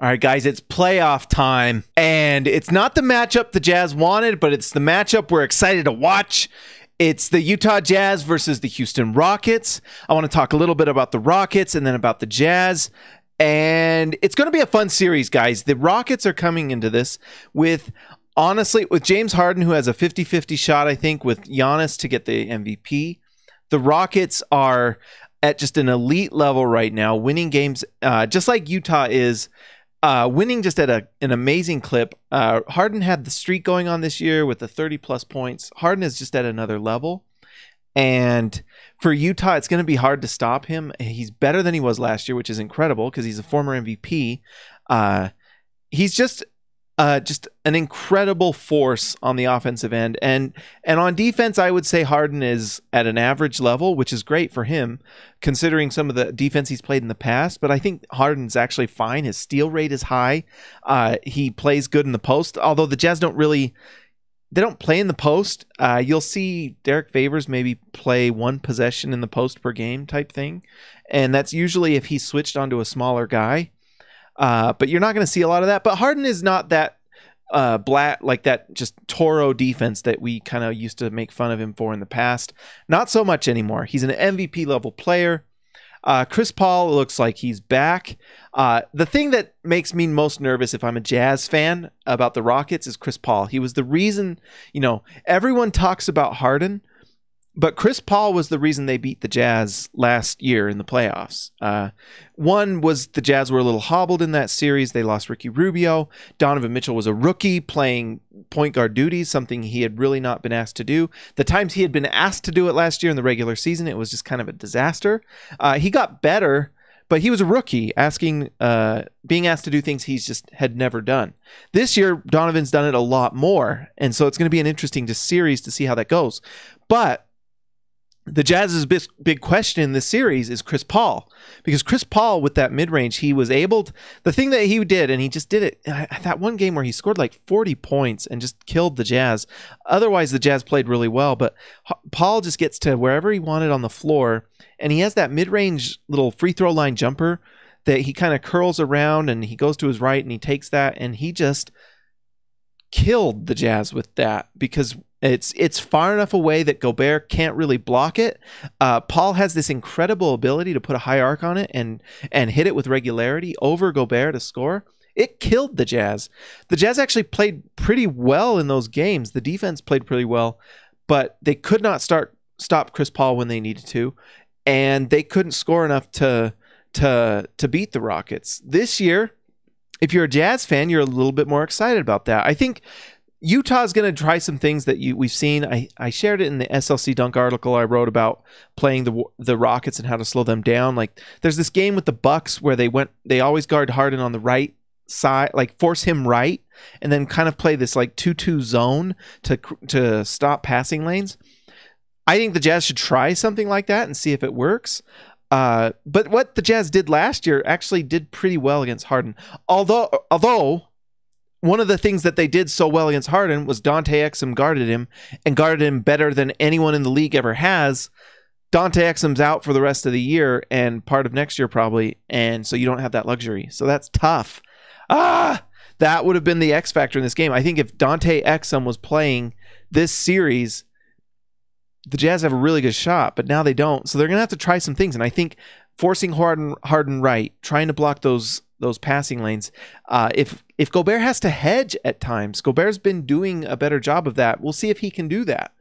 All right, guys, it's playoff time, and it's not the matchup the Jazz wanted, but it's the matchup we're excited to watch. It's the Utah Jazz versus the Houston Rockets. I want to talk a little bit about the Rockets and then about the Jazz, and it's going to be a fun series, guys. The Rockets are coming into this with, honestly, with James Harden, who has a 50-50 shot, I think, with Giannis to get the MVP. The Rockets are at just an elite level right now, winning games just like Utah is. Winning just at an amazing clip. Harden had the streak going on this year with the 30-plus points. Harden is just at another level. And for Utah, it's going to be hard to stop him. He's better than he was last year, which is incredible because he's a former MVP. He's just an incredible force on the offensive end. And on defense, I would say Harden is at an average level, which is great for him, considering some of the defense he's played in the past. But I think Harden's actually fine. His steal rate is high. He plays good in the post, although the Jazz don't play in the post. You'll see Derek Favors maybe play one possession in the post per game type thing. And that's usually if he's switched onto a smaller guy. But you're not going to see a lot of that. But Harden is not that like that just Toro defense that we kind of used to make fun of him for in the past. Not so much anymore. He's an MVP level player. Chris Paul looks like he's back. The thing that makes me most nervous if I'm a Jazz fan about the Rockets is Chris Paul. He was the reason, everyone talks about Harden, but Chris Paul was the reason they beat the Jazz last year in the playoffs. One was the Jazz were a little hobbled in that series. They lost Ricky Rubio. Donovan Mitchell was a rookie playing point guard duties, something he had really not been asked to do. The times he had been asked to do it last year in the regular season, it was just kind of a disaster. He got better, but he was a rookie being asked to do things he's just had never done. This year, Donovan's done it a lot more, and so it's going to be an interesting series to see how that goes. But the Jazz's big question in this series is Chris Paul, because Chris Paul with that mid-range, he was able to, the thing that he did, and he just did it, that one game where he scored like 40 points and just killed the Jazz. Otherwise, the Jazz played really well, but Paul just gets to wherever he wanted on the floor, and he has that mid-range little free throw line jumper that he kind of curls around, and he goes to his right, and he takes that, and he just killed the Jazz with that because it's far enough away that Gobert can't really block it. Paul has this incredible ability to put a high arc on it and hit it with regularity over Gobert to score. It killed the Jazz. The Jazz actually played pretty well in those games. The defense played pretty well, but they could not stop Chris Paul when they needed to, and they couldn't score enough to beat the Rockets. This year, if you're a Jazz fan, you're a little bit more excited about that. I think Utah's going to try some things that we've seen. I shared it in the SLC Dunk article I wrote about playing the Rockets and how to slow them down. Like, there's this game with the Bucks where they always guard Harden on the right side, like force him right, and then kind of play this like 2-2 zone to stop passing lanes. I think the Jazz should try something like that and see if it works. But what the Jazz did last year actually did pretty well against Harden. Although one of the things that they did so well against Harden was Dante Exum guarded him better than anyone in the league ever has. Dante Exum's out for the rest of the year and part of next year probably, and so you don't have that luxury. So that's tough. That would have been the X factor in this game. I think if Dante Exum was playing this series, the Jazz have a really good shot, but now they don't. So they're going to have to try some things, and I think forcing Harden right, trying to block those passing lanes. If Gobert has to hedge at times, Gobert's been doing a better job of that. We'll see if he can do that.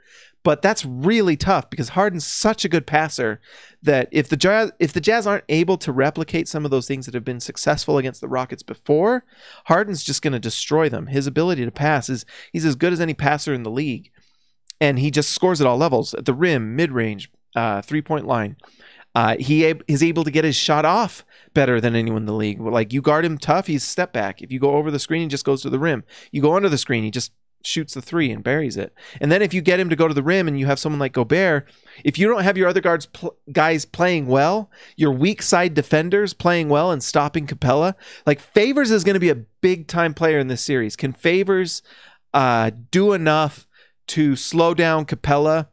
But that's really tough because Harden's such a good passer that if the Jazz aren't able to replicate some of those things that have been successful against the Rockets before, Harden's just going to destroy them. His ability to pass he's as good as any passer in the league. And he just scores at all levels, at the rim, mid-range, three-point line. He is able to get his shot off better than anyone in the league. Like, you guard him tough, he's step back. If you go over the screen, he just goes to the rim. You go under the screen, he just shoots the three and buries it. And then if you get him to go to the rim and you have someone like Gobert, if you don't have your other guys playing well, your weak side defenders playing well and stopping Capella, like Favors is going to be a big-time player in this series. Can Favors do enough to slow down Capella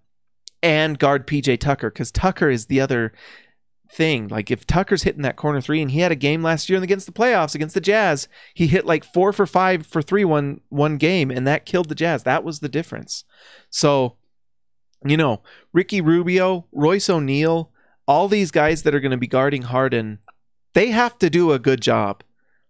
and guard PJ Tucker? Because Tucker is the other thing. Like if Tucker's hitting that corner three, and he had a game last year against the playoffs against the Jazz, he hit like 4 for 5 for 3 one game, and that killed the Jazz. That was the difference. So, you know, Ricky Rubio, Royce O'Neal, all these guys that are going to be guarding Harden, they have to do a good job.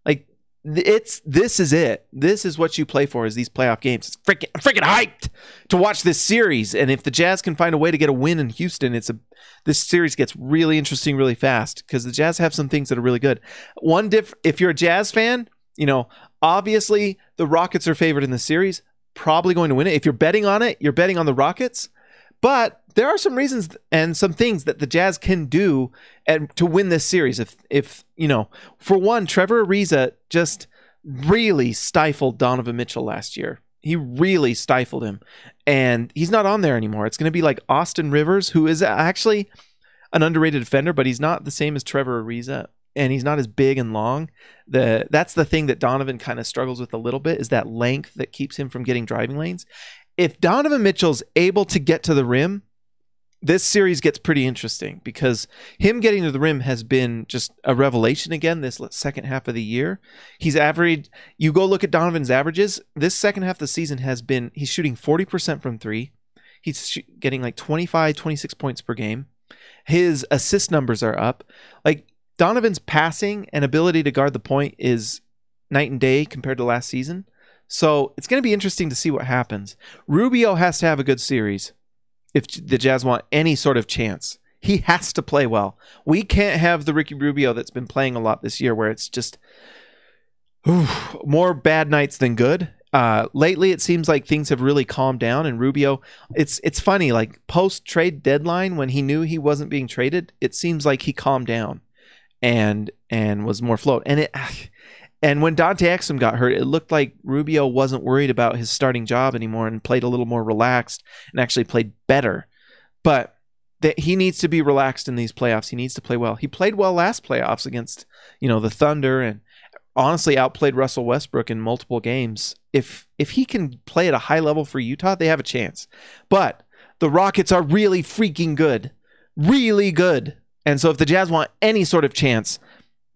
Like this is it. This is what you play for, is these playoff games. It's freaking hyped to watch this series. And if the Jazz can find a way to get a win in Houston, this series gets really interesting really fast, because the Jazz have some things that are really good. If you're a Jazz fan, you know, obviously the Rockets are favored in the series, probably going to win it. If you're betting on it, you're betting on the Rockets. But there are some reasons and some things that the Jazz can do to win this series. If you know, for one, Trevor Ariza just really stifled Donovan Mitchell last year. He really stifled him, and he's not on there anymore. It's going to be like Austin Rivers, who is actually an underrated defender, but he's not the same as Trevor Ariza, and he's not as big and long. That's the thing that Donovan kind of struggles with a little bit, is that length that keeps him from getting driving lanes. If Donovan Mitchell's able to get to the rim, this series gets pretty interesting, because him getting to the rim has been just a revelation again this second half of the year. He's averaged, you go look at Donovan's averages, this second half of the season he's shooting 40% from three. He's getting like 25, 26 points per game. His assist numbers are up. Like, Donovan's passing and ability to guard the point is night and day compared to last season. So it's going to be interesting to see what happens. Rubio has to have a good series if the Jazz want any sort of chance. He has to play well. We can't have the Ricky Rubio that's been playing a lot this year, where it's just more bad nights than good. Lately, it seems like things have really calmed down, and Rubio, it's funny, like post-trade deadline, when he knew he wasn't being traded, it seems like he calmed down and was more float. And when Dante Exum got hurt, it looked like Rubio wasn't worried about his starting job anymore and played a little more relaxed and actually played better. But he needs to be relaxed in these playoffs. He needs to play well. He played well last playoffs against, you know, the Thunder, and honestly outplayed Russell Westbrook in multiple games. If he can play at a high level for Utah, they have a chance. But the Rockets are really freaking good. Really good. And so if the Jazz want any sort of chance,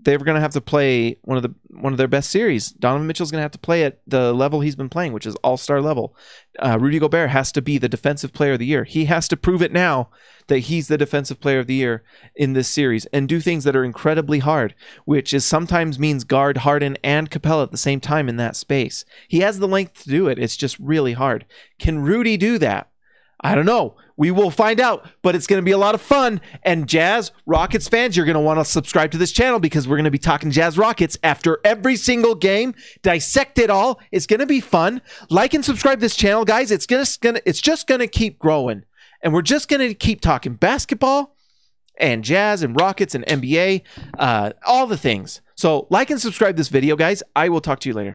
they're going to have to play one of their best series. Donovan Mitchell's going to have to play at the level he's been playing, which is all-star level. Rudy Gobert has to be the defensive player of the year. He has to prove it now that he's the defensive player of the year in this series, and do things that are incredibly hard, which is sometimes means guard Harden and Capella at the same time in that space. He has the length to do it. It's just really hard. Can Rudy do that? I don't know. We will find out, but it's going to be a lot of fun. And Jazz Rockets fans, you're going to want to subscribe to this channel, because we're going to be talking Jazz Rockets after every single game. Dissect it all. It's going to be fun. Like and subscribe to this channel, guys. It's just going to keep growing. And we're just going to keep talking basketball and Jazz and Rockets and NBA, all the things. So like and subscribe this video, guys. I will talk to you later.